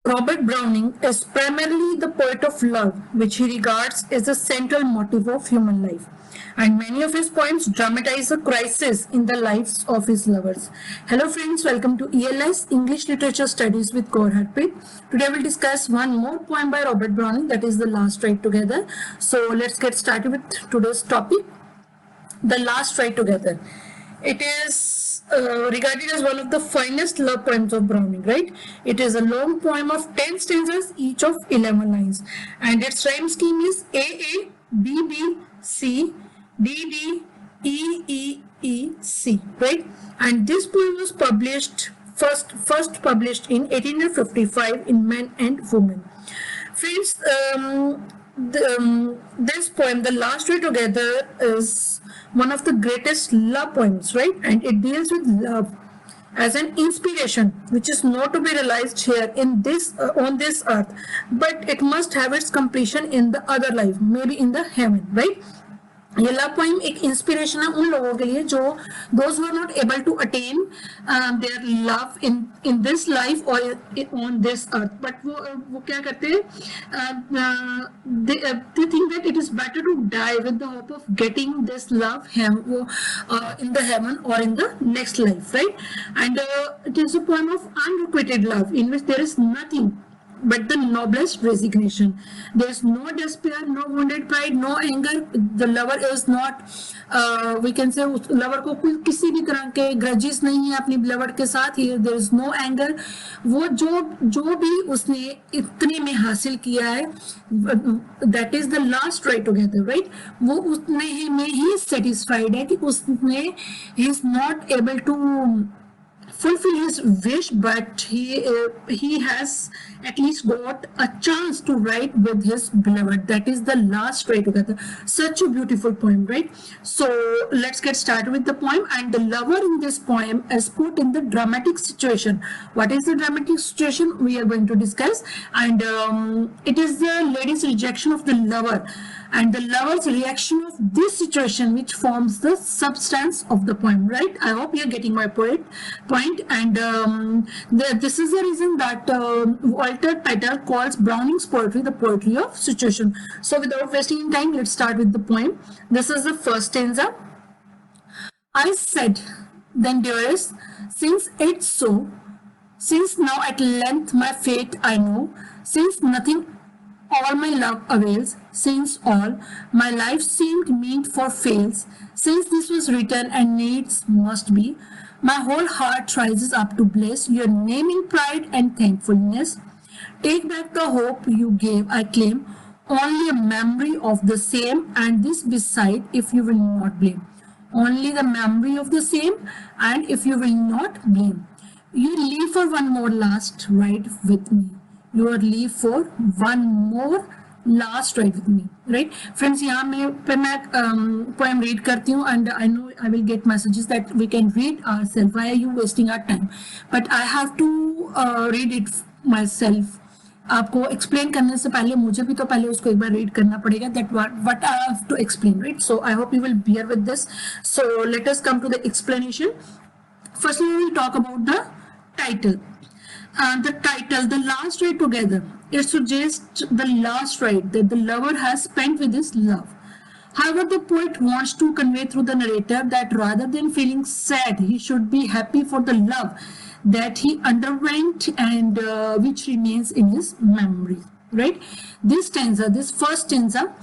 Robert Browning is primarily the poet of love, which he regards as the central motive of human life. And many of his poems dramatize a crisis in the lives of his lovers. Hello, friends, welcome to ELS English Literature Studies with Gaur Harpreet. Today, we'll discuss one more poem by Robert Browning, that is The Last Ride Together. So, let's get started with today's topic, The Last Ride Together. It is regarded as one of the finest love poems of Browning, right? It is a long poem of 10 stanzas, each of 11 lines. And its rhyme scheme is AA, BB, C, DD, EEEC, right? And this poem was first published in 1855 in Men and Women. Friends, this poem, The Last Way Together, is one of the greatest love poems, right? And it deals with love as an inspiration, which is not to be realized here in this on this earth, but it must have its completion in the other life, maybe in the heaven, right? ये love poem एक inspiration है उन लोगों के लिए जो those who are not able to attain their love in this life और on this earth, but वो क्या करते हैं, they think that it is better to die with the hope of getting this love in the heaven or in the next life, right? And it is a poem of unrequited love in which there is nothing but the noblest resignation. There is no despair, no wounded pride, no anger. The lover is not, we can say, उस lover को कोई किसी भी तरह के grudges नहीं है अपनी beloved के साथ. There is no anger. वो जो भी उसने इतने में हासिल किया है, that is the last ride together, right? वो उसने में ही satisfied है कि उसने he is not able to fulfill his wish, but he has at least got a chance to write with his beloved. That is the last ride together. Such a beautiful poem, right? So let's get started with the poem. And the lover in this poem is put in the dramatic situation. What is the dramatic situation? We are going to discuss. And it is the lady's rejection of the lover and the lover's reaction of this situation, which forms the substance of the poem, right? I hope you're getting my point. And this is the reason that Walter Pater calls Browning's poetry the poetry of situation. So without wasting time, let's start with the poem. This is the first stanza. I said, then dearest, since it's so, since now at length my fate I know, since nothing all my love avails, since all my life seemed meant for fails, since this was written and needs must be, my whole heart rises up to bless your name in pride and thankfulness. Take back the hope you gave, I claim, only a memory of the same, and this beside, if you will not blame. Only the memory of the same, and if you will not blame. You leave for one more last ride with me. Your leave for one more last ride with me, right? Friends, यहाँ मैं poem read करती हूँ, and I know I will get messages that we can read ourselves. Why are you wasting our time? But I have to read it myself. आपको explain करने से पहले मुझे भी तो पहले उसको एक बार read करना पड़ेगा, that what I have to explain, right? So I hope you will bear with this. So let us come to the explanation. Firstly, we will talk about the title. The title, The Last Ride Together, it suggests the last ride that the lover has spent with his love. However, the poet wants to convey through the narrator that rather than feeling sad, he should be happy for the love that he underwent and which remains in his memory. Right? This first stanza,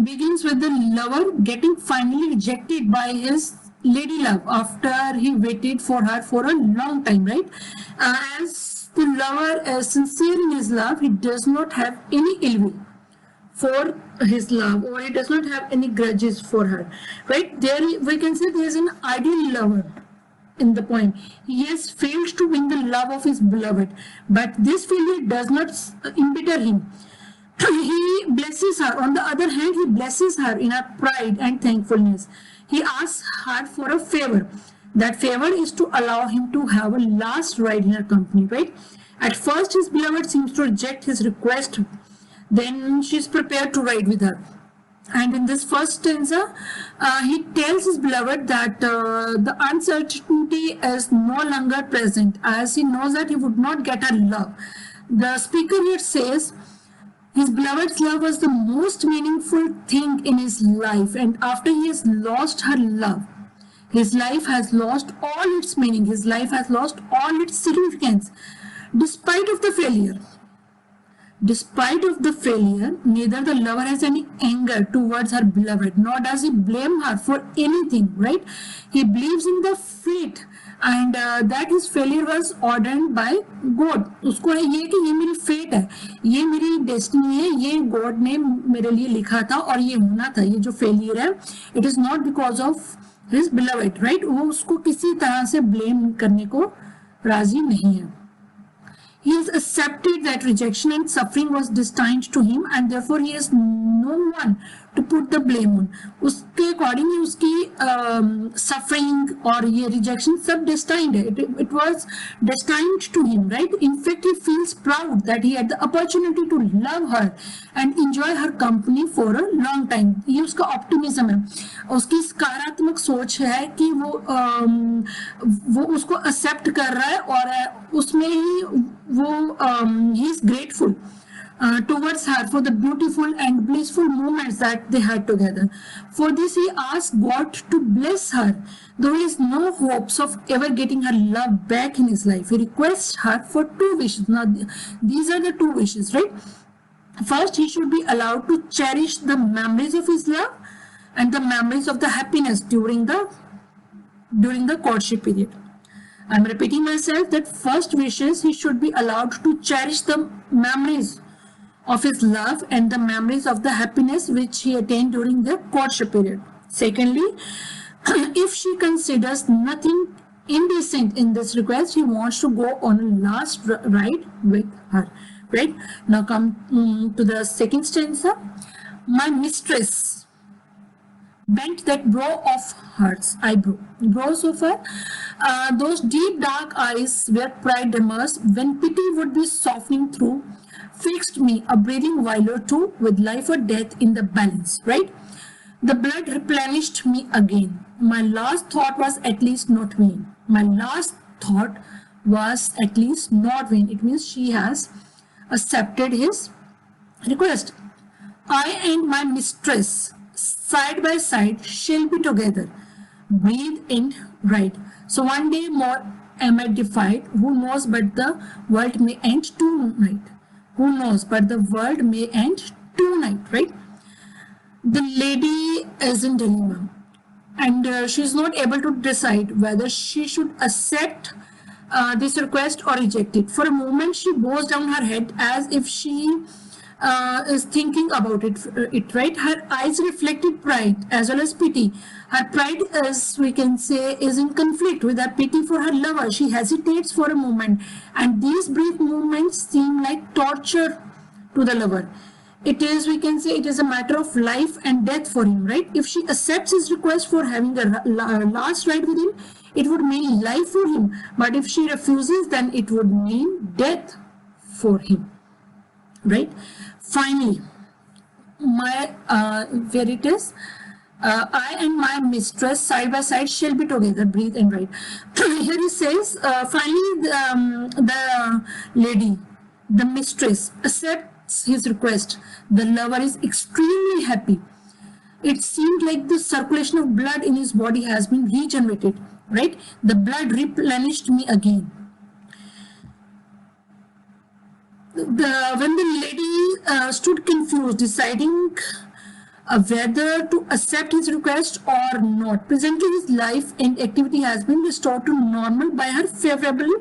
begins with the lover getting finally rejected by his lady love after he waited for her for a long time, right? As the lover is sincere in his love, he does not have any ill will for his love, or he does not have any grudges for her, right? There we can say there is an ideal lover in the poem. He has failed to win the love of his beloved, but this failure does not embitter him. He blesses her. On the other hand, he blesses her in her pride and thankfulness. He asks her for a favor. That favor is to allow him to have a last ride in her company, right? At first, his beloved seems to reject his request. Then she is prepared to ride with her. And in this first stanza, he tells his beloved that the uncertainty is no longer present, as he knows that he would not get her love. The speaker here says his beloved's love was the most meaningful thing in his life, and after he has lost her love, his life has lost all its meaning, his life has lost all its significance. Despite of the failure, Despite of the failure, neither the lover has any anger towards her beloved, nor does he blame her for anything, right? He believes in the fate and that his failure was ordained by God. उसको है ये कि ये मेरी fate है, ये मेरी destiny है, ये गॉड ने मेरे लिए लिखा था और ये होना था. ये जो फेलियर है, it is not because of his beloved, right? वो उसको किसी तरह से ब्लेम करने को राजी नहीं है. He has accepted that rejection and suffering was destined to him, and therefore he has no one to put the blame on. उसके according ही उसकी suffering और ये rejection सब destined है. It was destined to him, right? In fact, he feels proud that he had the opportunity to love her and enjoy her company for a long time. ये उसका optimism है, उसकी सकारात्मक सोच है कि वो उसको accept कर रहा है और उसमें ही वो he is grateful towards her for the beautiful and blissful moments that they had together. For this he asks God to bless her, though he has no hopes of ever getting her love back in his life. He requests her for two wishes. Now these are the two wishes, right? First, he should be allowed to cherish the memories of his love and the memories of the happiness during the courtship period. I'm repeating myself that first wishes he should be allowed to cherish the memories of his love and the memories of the happiness which he attained during the courtship period. Secondly, if she considers nothing indecent in this request, he wants to go on a last ride with her. Right? Now come to the second stanza. My mistress bent that brow of hers, brows of her, those deep dark eyes where pride demurs, when pity would be softening through, fixed me a breathing while or two with life or death in the balance, right? The blood replenished me again. My last thought was at least not vain. My last thought was at least not vain. It means she has accepted his request. I and my mistress side by side shall be together. Breathe and write. So one day more am I defied. Who knows but the world may end tonight. Who knows but the world may end tonight, right? The lady is in dilemma and she is not able to decide whether she should accept this request or reject it. For a moment she bows down her head as if she is thinking about it, right? Her eyes reflected pride as well as pity. Her pride, as we can say, is in conflict with her pity for her lover. She hesitates for a moment, and these brief moments seem like torture to the lover. It is, we can say, it is a matter of life and death for him, right? If she accepts his request for having a last ride with him, it would mean life for him. But if she refuses, then it would mean death for him, right? Finally, where it is, I and my mistress side by side shall be together. Breathe and write. Here he says, finally, the lady, the mistress, accepts his request. The lover is extremely happy. It seemed like the circulation of blood in his body has been regenerated, right? The blood replenished me again. When the lady stood confused, deciding whether to accept his request or not, presently his life and activity has been restored to normal by her favorable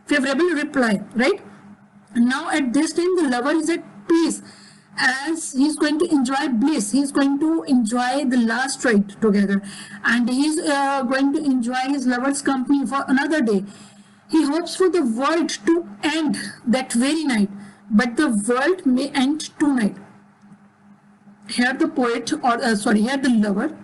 reply, right? And now at this time the lover is at peace, as he's going to enjoy bliss. He's going to enjoy the last ride together, and he's going to enjoy his lover's company for another day. He hopes for the world to end that very night, but the world may end tonight. Here the poet, or here the lover,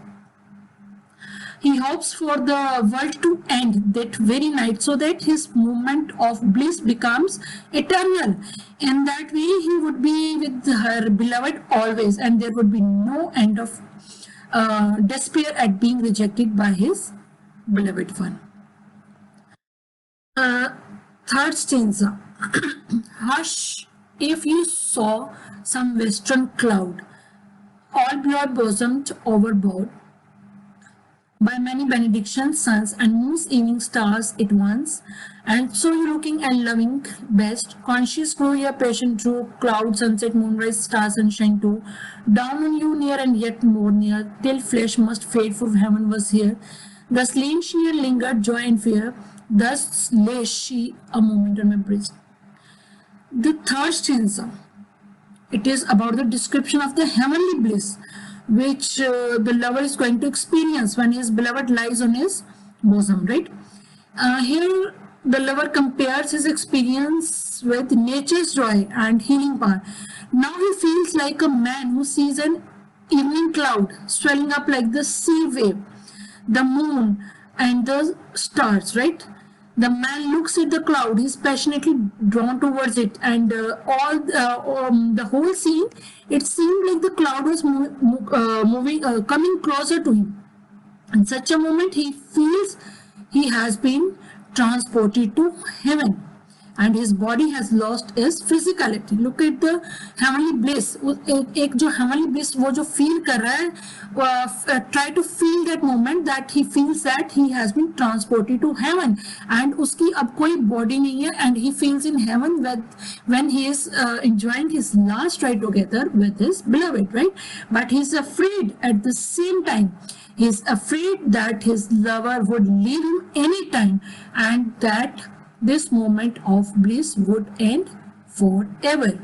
He hopes for the world to end that very night so that his moment of bliss becomes eternal. In that way, he would be with her beloved always, and there would be no end of despair at being rejected by his beloved one. Third stanza. Hush, if you saw some western cloud, all broad bosomed overboard, by many benedictions, suns and moons, evening stars at once, and so you looking and loving best, conscious grow your patient through cloud, sunset, moonrise, star, sunshine too, down on you near and yet more near, till flesh must fade for heaven was here. Thus leaned she and lingered, joy and fear, thus lay she a moment on my breast. The third stanza, it is about the description of the heavenly bliss which the lover is going to experience when his beloved lies on his bosom, right? Here the lover compares his experience with nature's joy and healing power. Now he feels like a man who sees an evening cloud swelling up like the sea wave, the moon and the stars, right? The man looks at the cloud, he's passionately drawn towards it, and the whole scene, it seemed like the cloud was coming closer to him. In such a moment, he feels he has been transported to heaven, and his body has lost its physicality. Look at the heavenly bliss. एक जो heavenly bliss वो जो feel कर रहा है, try to feel that moment that he feels that he has been transported to heaven, and उसकी अब कोई body नहीं है, and he feels in heaven when he is enjoying his last ride together with his beloved, right? But he is afraid at the same time. He is afraid that his lover would leave him anytime, and that this moment of bliss would end forever.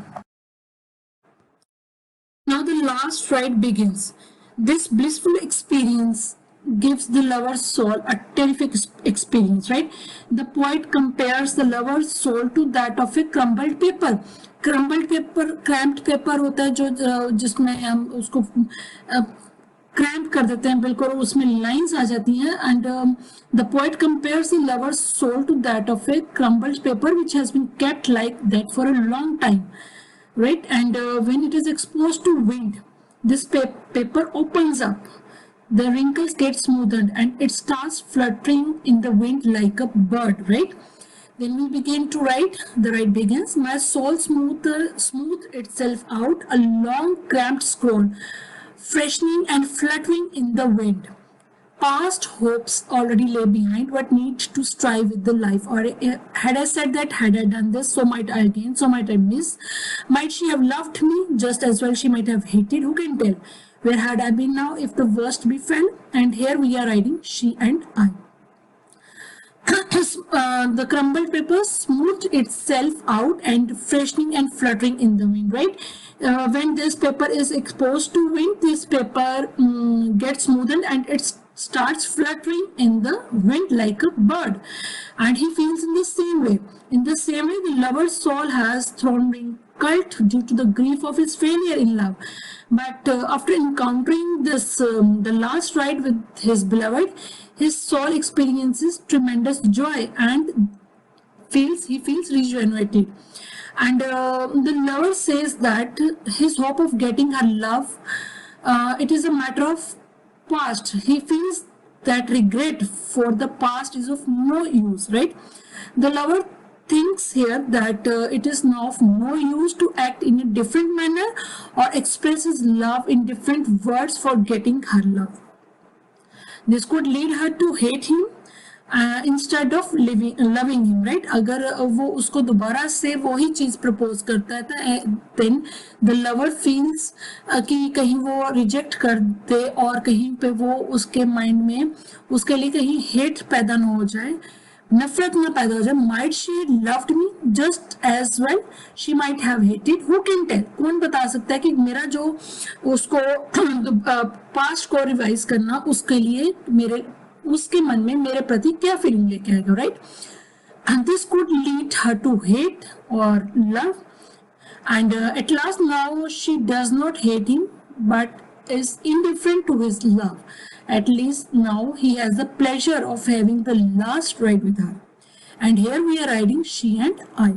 Now the last ride begins. This blissful experience gives the lover's soul a terrific experience, right? The poet compares the lover's soul to that of a crumbled paper. Crumbled paper, cramped paper होता है जो जिसमें हम उसको cramp कर देते हैं, बिल्कुल उसमें लाइंस आ जाती हैं, and the poet compares the lover's soul to that of a crumbled paper which has been kept like that for a long time, right? And when it is exposed to wind, this paper opens up, the wrinkles get smoothened, and it starts fluttering in the wind like a bird, right? Then we begin to write. The ride begins. My soul smooth itself out, a long cramped scroll, freshening and fluttering in the wind. Past hopes already lay behind. What need to strive with the life? Or had I said that, had I done this, so might I again, so might I miss. Might she have loved me just as well she might have hated? Who can tell? Where had I been now if the worst befell? And here we are riding, she and I. The crumbled paper smoothed itself out and freshening and fluttering in the wind, right? When this paper is exposed to wind, this paper gets smoothened and it starts fluttering in the wind like a bird. And he feels in the same way. In the same way, the lover's soul has thrown wrinkled due to the grief of his failure in love. But after encountering this, the last ride with his beloved, his soul experiences tremendous joy and he feels rejuvenated. And the lover says that his hope of getting her love, it is a matter of past. He feels that regret for the past is of no use, right? The lover thinks here that it is now of no use to act in a different manner or express his love in different words for getting her love. This could lead her to hate him instead of loving him, right? अगर वो उसको दोबारा से वही चीज propose करता है, then the lover feels कि कहीं वो रिजेक्ट कर दे और कहीं पे वो उसके माइंड में उसके लिए कहीं हेट पैदा ना हो जाए, नफरत ना पैदा हो जाए. Might she loved me just as well she might have hated? Who can tell? कौन बता सकता है कि मेरा जो उसको पास्ट को रिवाइज करना उसके लिए उसके मन में मेरे प्रति क्या फीलिंग लेके आएगा, right? And this could lead her to hate or love. And at last now she does not hate him but is indifferent to his love. At least now he has the pleasure of having the last ride with her. And here we are riding, she and I.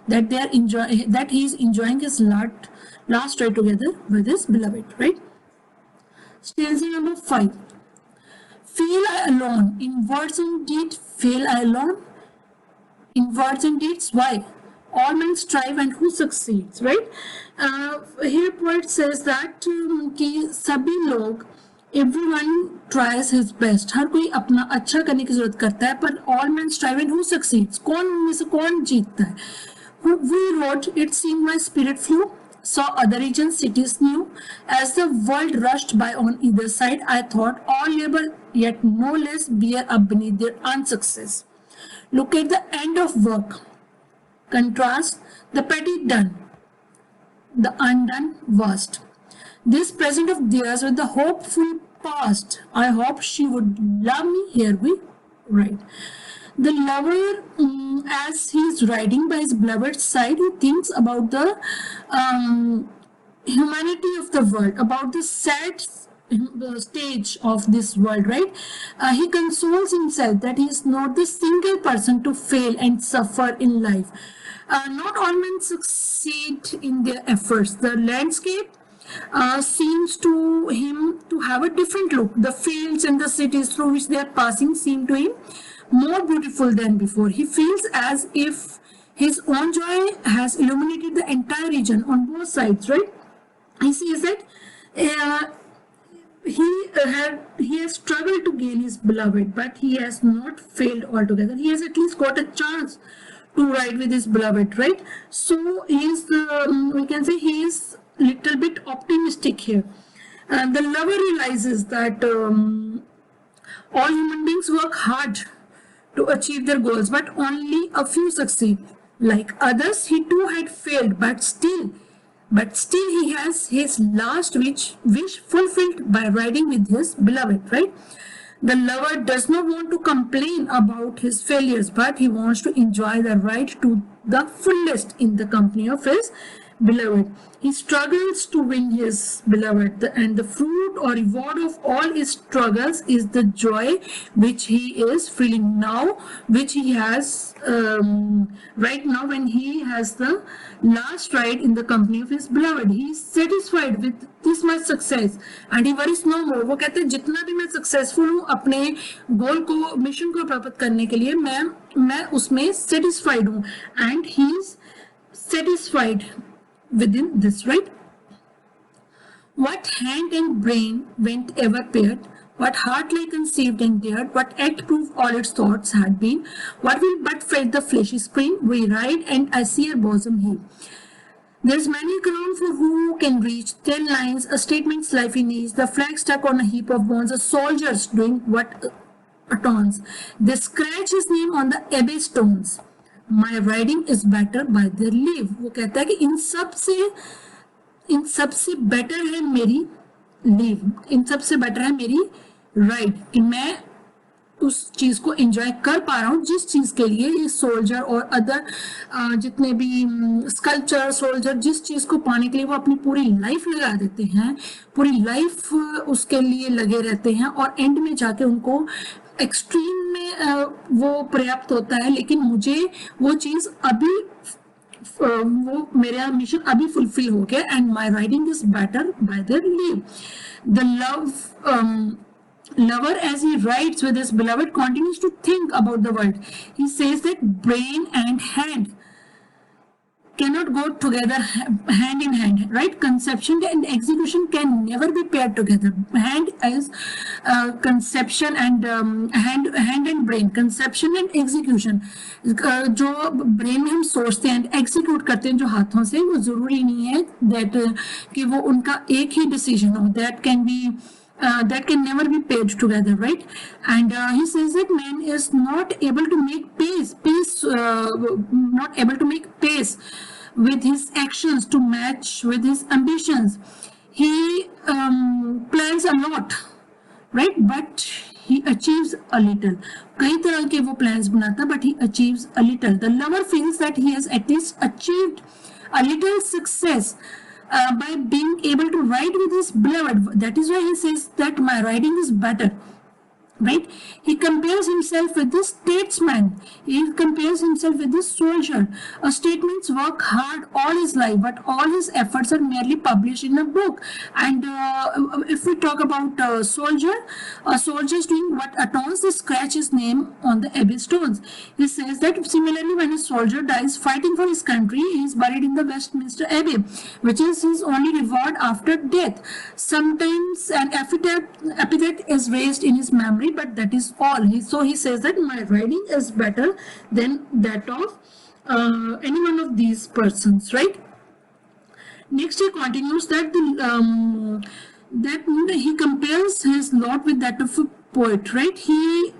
That he is enjoying his last ride together with his beloved, right? Stanza number 5. Feel I alone, in words and deed, feel I alone, in words and deeds, why? All men strive and who succeeds, right? Here poet says that कि सभी लोग everyone tries his best, हर कोई अपना अच्छा करने की जरूरत करता है, पर all men strive and who succeeds, कौन में से कौन जीतता है? We wrote, it seemed my spirit flew, saw other regions, cities new. As the world rushed by on either side, I thought all labor, yet no less bear up beneath their unsuccess. Look at the end of work. Contrast the petty done, the undone worst. This present of theirs with the hopeful past. I hope she would love me. Here we write. The lover, as he is riding by his beloved's side, he thinks about the humanity of the world, about the sad stage of this world, right? He consoles himself that he is not the single person to fail and suffer in life. Not all men succeed in their efforts. The landscape seems to him to have a different look. The fields and the cities through which they are passing seem to him more beautiful than before. He feels as if his own joy has illuminated the entire region on both sides, right? He sees that he has struggled to gain his beloved, but he has not failed altogether. He has at least got a chance to ride with his beloved, right? So he is, we can say, he is little bit optimistic here. The lover realizes that all human beings work hard to achieve their goals, but only a few succeed. Like others, he too had failed, but still he has his last wish fulfilled by riding with his beloved, right? The lover does not want to complain about his failures, but he wants to enjoy the ride to the fullest in the company of his beloved. He struggles to win his beloved, and the fruit or reward of all his struggles is the joy which he is feeling now, which he has right now when he has the last ride in the company of his beloved. He is satisfied with this much success and he worries no more. वो कहते हैं जितना भी मैं successful हूँ अपने गोल को, mission को प्राप्त करने के लिए मैं उसमें सेटिस्फाइड हूँ, and he is satisfied within this, right? What hand and brain went ever paired, what heart lay conceived and dared, what act proved all its thoughts had been, what will but fret the fleshy spring, we ride and I see her bosom heave. There's many ground for who can reach 10 lines, a statement's life in ease, the flag stuck on a heap of bones, a soldier's doing what taunts. They scratch his name on the abbey stones. My riding is better by their leave. वो कहता है कि इन सब से better है मेरी leave, इन सब से बेटर है मेरी राइड, कि मैं उस चीज को एंजॉय कर पा रहा हूँ जिस चीज के लिए ये सोल्जर और अदर जितने भी स्कल्पचर सोल्जर जिस चीज को पाने के लिए वो अपनी पूरी लाइफ लगा देते हैं, पूरी लाइफ उसके लिए लगे रहते हैं और एंड में जाके उनको एक्सट्रीम में वो पर्याप्त होता है, लेकिन मुझे वो चीज अभी वो मेरा मिशन अभी फुलफिल हो गया, and my riding is better bye there leave. The lover, as he rides with his beloved, continues to think about the world. He says that brain and hand cannot go together hand in hand, right? Conception and execution can never be paired together. Hand is conception and hand and brain, conception and execution. जो brain में हम सोचते हैं execute करते हैं जो हाथों से, वो जरूरी नहीं है that कि वो उनका एक ही डिसीजन हो. That can never be paired together, right? And he says that man is not able to make not able to make pace with his actions to match with his ambitions. He plans a lot, right? But he achieves a little. कई तरह के वो plans बनाता, but he achieves a little. The lover feels that he has at least achieved a little success by being able to write with his beloved. That is why he says that my writing is better. Right? He compares himself with the statesman. He compares himself with the soldier. A statesman works hard all his life, but all his efforts are merely published in a book. And if we talk about a soldier is doing what adorns to scratch his name on the abbey stones. He says that similarly, when a soldier dies fighting for his country, he is buried in the Westminster Abbey, which is his only reward after death. Sometimes an epithet is raised in his memory, but that is all. So he says that my writing is better than that of any one of these persons, right? Next, he continues that he compares his lot with that of a poet, right? He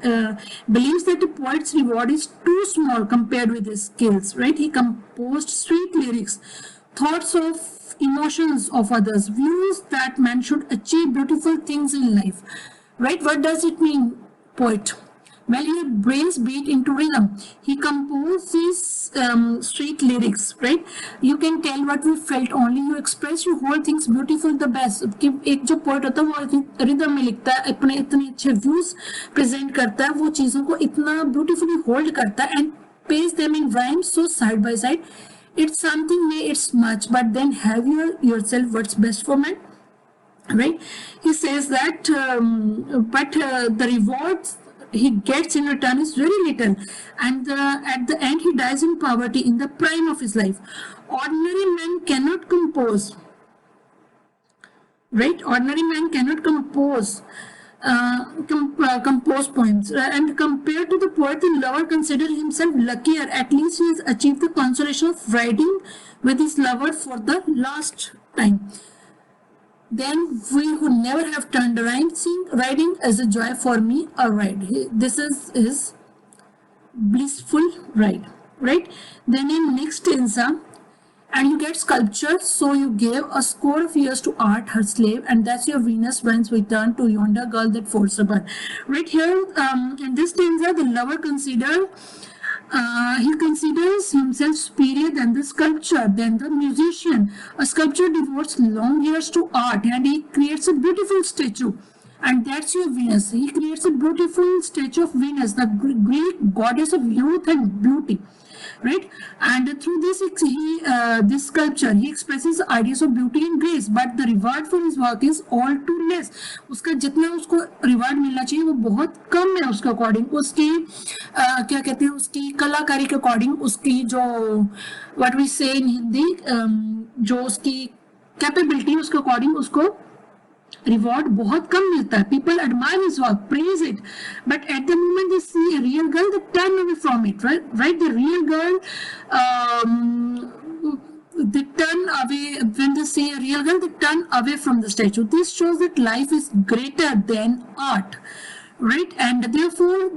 believes that a poet's reward is too small compared with his skills, right? He composed sweet lyrics, thoughts of emotions of others, views that man should achieve beautiful things in life. Right? What does it mean, poet? Well, your brains beat into rhythm. He composes street lyrics, right? You can tell what we felt, only you express your whole things beautiful the best. कि एक जो poet होता है वो rhythm में लिखता है, अपने इतने अच्छे views present करता है, वो चीज़ों को इतना beautifully hold करता है and paste them in rhymes so side by side. It's something, may it's much, but then have yourself what's best for man. Right? He says that but the rewards he gets in return is very little, and at the end he dies in poverty in the prime of his life. Ordinary man cannot compose, right? Ordinary man cannot compose compose poems, and compared to the poet, the lover considers himself luckier. At least he has achieved the consolation of writing with his lover for the last time. Then we who never have turned around, seeing writing as a joy for me, alright. This is his blissful ride, right? Then in next stanza, and you get sculpture, so you gave a score of years to art, her slave, and that's your Venus whence we turn to yonder girl that forced her birth. Right here, in this stanza, the lover he considers himself superior than the sculptor, than the musician. A sculptor devotes long years to art and he creates a beautiful statue. And that's your Venus. He creates a beautiful statue of Venus, the Greek goddess of youth and beauty. Right? And through this this sculpture, he expresses ideas of beauty and grace, but the reward for his work is all too less. उसका जितना उसको reward मिलना चाहिए वो बहुत कम है उसके according, उसकी क्या कहते हैं, उसकी कलाकारी के अकॉर्डिंग, उसकी जो व्हाट वी से इन हिंदी, जो उसकी कैपेबिलिटी उसके अकॉर्डिंग उसको रिवॉर्ड बहुत कम मिलता है. People admire his work, praise it, but at the moment they see a real girl, they turn away from it. Right? The real girl, they turn away. When they see a real girl, they turn away from the statue. This shows that life is greater than art. Right? And therefore,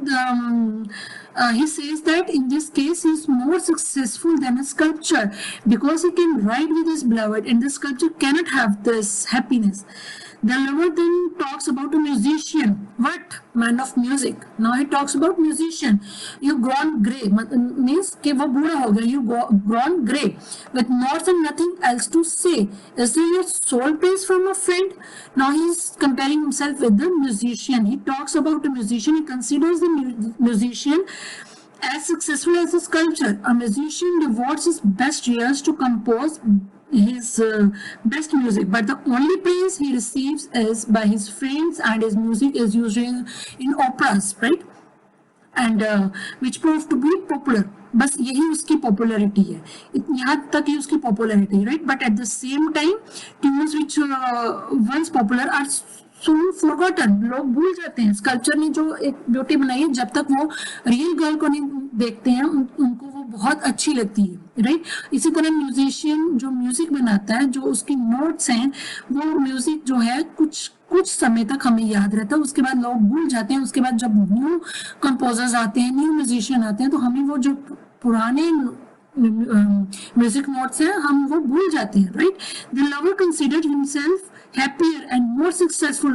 he says that in this case he is more successful than a sculptor because he can write with his beloved, and the sculpture cannot have this happiness. The lover then talks about a musician. What? Man of music. Now he talks about musician. You grown grey. Means कि वो बूढ़ा हो गया. You grown grey with north and nothing else to say. Is there your soul praise from a friend? Now he is comparing himself with the musician. He talks about a musician. He considers the musician as successful as a sculptor. A musician devotes his best years to compose his best music, but the only praise he receives is by his friends, and his music is usually in operas, right? And which prove to be popular. बस यही उसकी popularity है, यहाँ तक ही उसकी popularity, right? But at the same time tunes which once popular are soon forgotten. लोग भूल जाते हैं. स्कल्पचर ने जो एक ब्यूटी बनाई है, जब तक वो रियल गर्ल को नहीं देखते हैं उनको वो बहुत अच्छी लगती है, राइट? इसी तरह म्यूजिशियन जो म्यूजिक बनाता है, जो उसकी नोट्स हैं, वो म्यूजिक जो है कुछ समय तक हमें याद रहता है, उसके बाद लोग भूल जाते हैं. उसके बाद जब न्यू कंपोजर्स आते हैं, न्यू म्यूजिशियन आते हैं, तो हमें वो जो पुराने म्यूजिक नोट्स हैं, हम वो भूल जाते हैं, right? The lover considered himself happier and more successful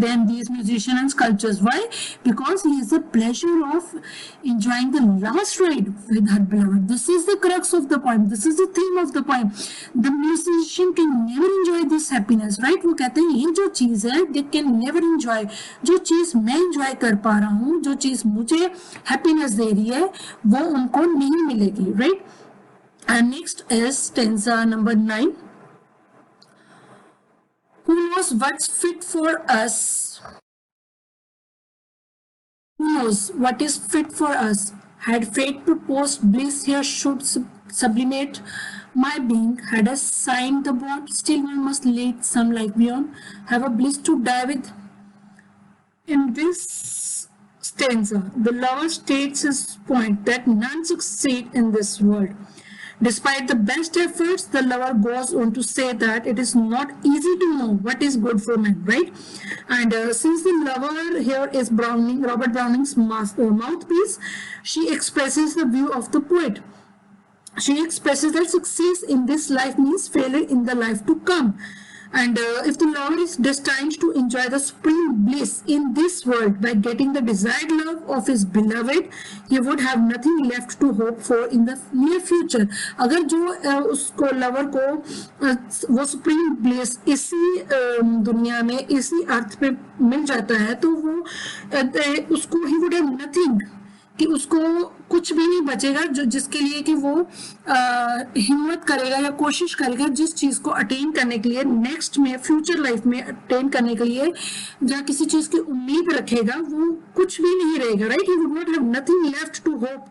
than these musicians and sculptors. Why? Because he has the pleasure of enjoying the last ride with her beloved. This is the crux of the poem. This is the theme of the poem. The musician can never enjoy this happiness, right? वो कहते हैं ये जो चीज है, they can never enjoy. जो चीज मैं enjoy कर पा रहा हूँ, जो चीज मुझे happiness दे रही है, वो उनको नहीं मिलेगी, right? And next is stanza number 9. Who knows what's fit for us? Who knows what is fit for us? Had fate proposed bliss here should sublimate my being. Had I signed the bond, still one must lead some life beyond. Have a bliss to die with. In this stanza, the lover states his point that none succeed in this world. Despite the best efforts, the lover goes on to say that it is not easy to know what is good for man, right? And since the lover here is Robert Browning's mouthpiece, she expresses the view of the poet. She expresses that success in this life means failure in the life to come. And if the lover is destined to enjoy the supreme bliss in this world by getting the desired love of his beloved, he would have nothing left to hope for in the near future. अगर जो उसको lover को वो supreme bliss इसी दुनिया में इसी अर्थ पे मिल जाता है, तो वो उसको ही would have nothing, कि उसको कुछ भी नहीं बचेगा जो जिसके लिए कि वो हिम्मत करेगा या कोशिश करेगा जिस चीज को अटेन करने के लिए नेक्स्ट में फ्यूचर लाइफ में अटेन करने के लिए या किसी चीज की उम्मीद रखेगा, वो कुछ भी नहीं रहेगा, right? He would not have nothing left to hope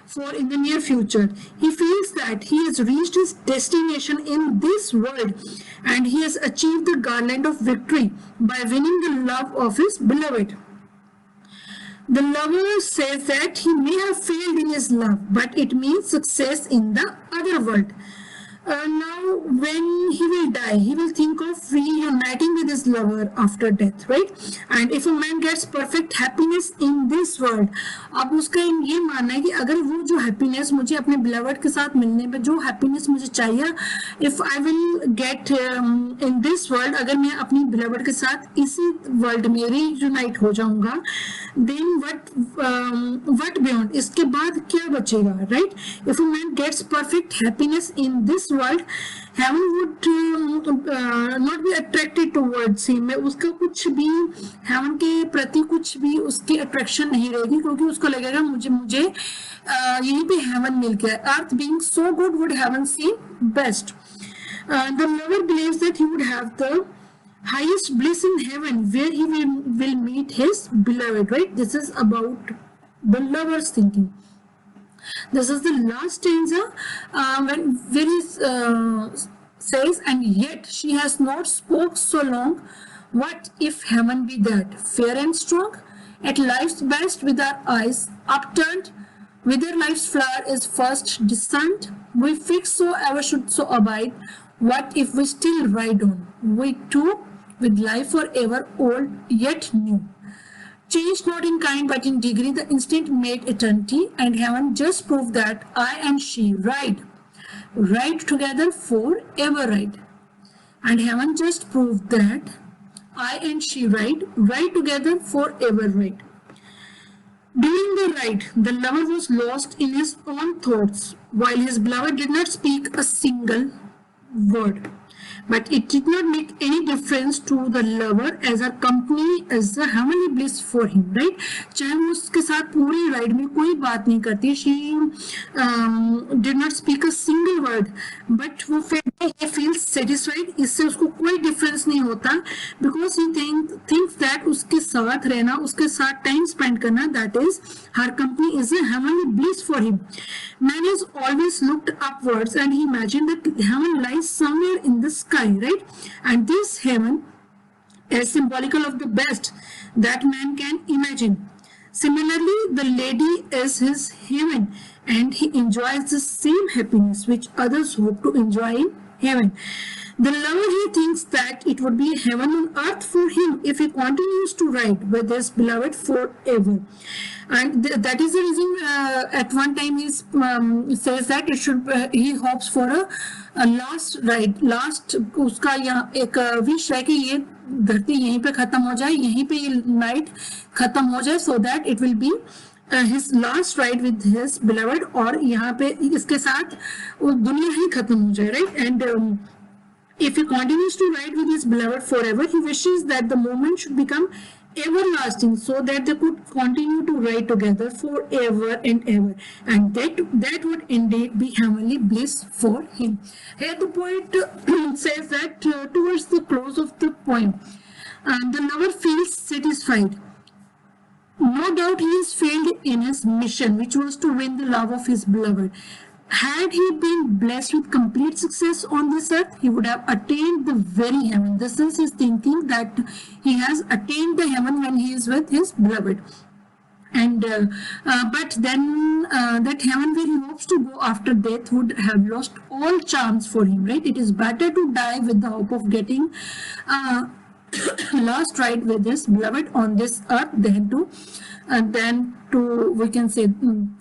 for in the near future. He feels that he has reached his destination in this world and he has achieved the garland of victory by winning the love of his beloved. The lover says that he may have failed in his love, but it means success in the other world. Now, when he will die, he will think of reuniting with his lover after death, right? And if a man gets perfect happiness in this world, अब उसका ये मानना है कि अगर वो जो happiness मुझे अपने beloved के साथ मिलने पे जो happiness मुझे चाहिए, if I will get in this world, अगर मैं अपनी beloved के साथ इसी world में reunite हो जाऊंगा, then what beyond? इसके बाद क्या बचेगा, right? If a man gets perfect happiness in this world, heaven would not be attracted towards him. उसका कुछ भी heaven के प्रति कुछ भी उसकी attraction नहीं रहेगी, क्योंकि उसको लगेगा मुझे यहीं पे heaven मिल गया. Earth being so good would heaven seem best. The lover believes that he would have the highest bliss in heaven where he will meet his beloved, right? This is about the lover's thinking. This is the last stanza where he says, and yet she has not spoke so long. What if heaven be that fair and strong, at life's best with our eyes upturned, whither life's flower is first discerned, we fix so ever should so abide. What if we still ride on, we too, with life forever old yet new? Changed not in kind but in degree, the instant made eternity, and heaven just proved that I and she ride together forever ride. And heaven just proved that I and she ride together forever ride. During the ride, the lover was lost in his own thoughts, while his beloved did not speak a single word. But it did not make any difference to the lover, as her company is a heavenly bliss for him, right? चाहे वो उसके साथ पूरी ride में कोई बात नहीं करती, she did not speak a single word, but वो he feels satisfied. इससे उसको कोई difference नहीं होता, because he thinks that उसके साथ रहना, उसके साथ time spend करना, that is, her company is a heavenly bliss for him. Man has always looked upwards and he imagined that heaven lies somewhere in the sky, right? And this heaven is symbolical of the best that man can imagine. Similarly, the lady is his heaven and he enjoys the same happiness which others hope to enjoy in heaven. The lover he thinks that it would be heaven on earth for him if he continues to ride with his beloved forever. And that is the reason at one time he says that it should he hopes for a last ride, last उसका यहाँ एक wish है कि ये धरती यहीं पे खत्म हो जाए, यहीं पे ये नाइट खत्म हो जाए, so that it will be his last ride with his beloved, और यहाँ पे इसके साथ वो दुनिया ही खत्म हो जाए, right? And if he continues to ride with his beloved forever, he wishes that the moment should become everlasting, so that they could continue to ride together forever and ever, and that would indeed be heavenly bliss for him. Here the poet says that towards the close of the poem, the lover feels satisfied. No doubt he has failed in his mission, which was to win the love of his beloved. Had he been blessed with complete success on this earth, he would have attained the very heaven. This is his thinking, that he has attained the heaven when he is with his beloved. And but then that heaven where he hopes to go after death would have lost all charms for him, right? It is better to die with the hope of getting last ride with his beloved on this earth than to we can say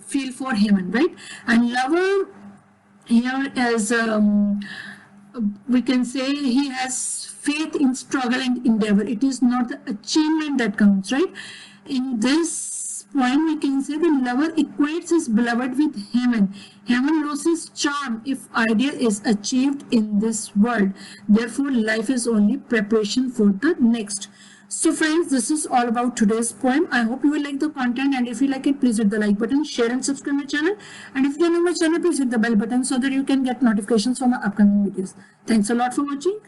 feel for heaven, right? And lover here is we can say he has faith in struggle and endeavor. It is not the achievement that counts, right? In this point we can say the lover equates his beloved with heaven. Heaven loses charm if ideal is achieved in this world. Therefore, life is only preparation for the next. So friends, this is all about today's poem. I hope you will like the content, and if you like it, please hit the like button, share and subscribe my channel. And if you are new to my channel, please hit the bell button so that you can get notifications for my upcoming videos. Thanks a lot for watching.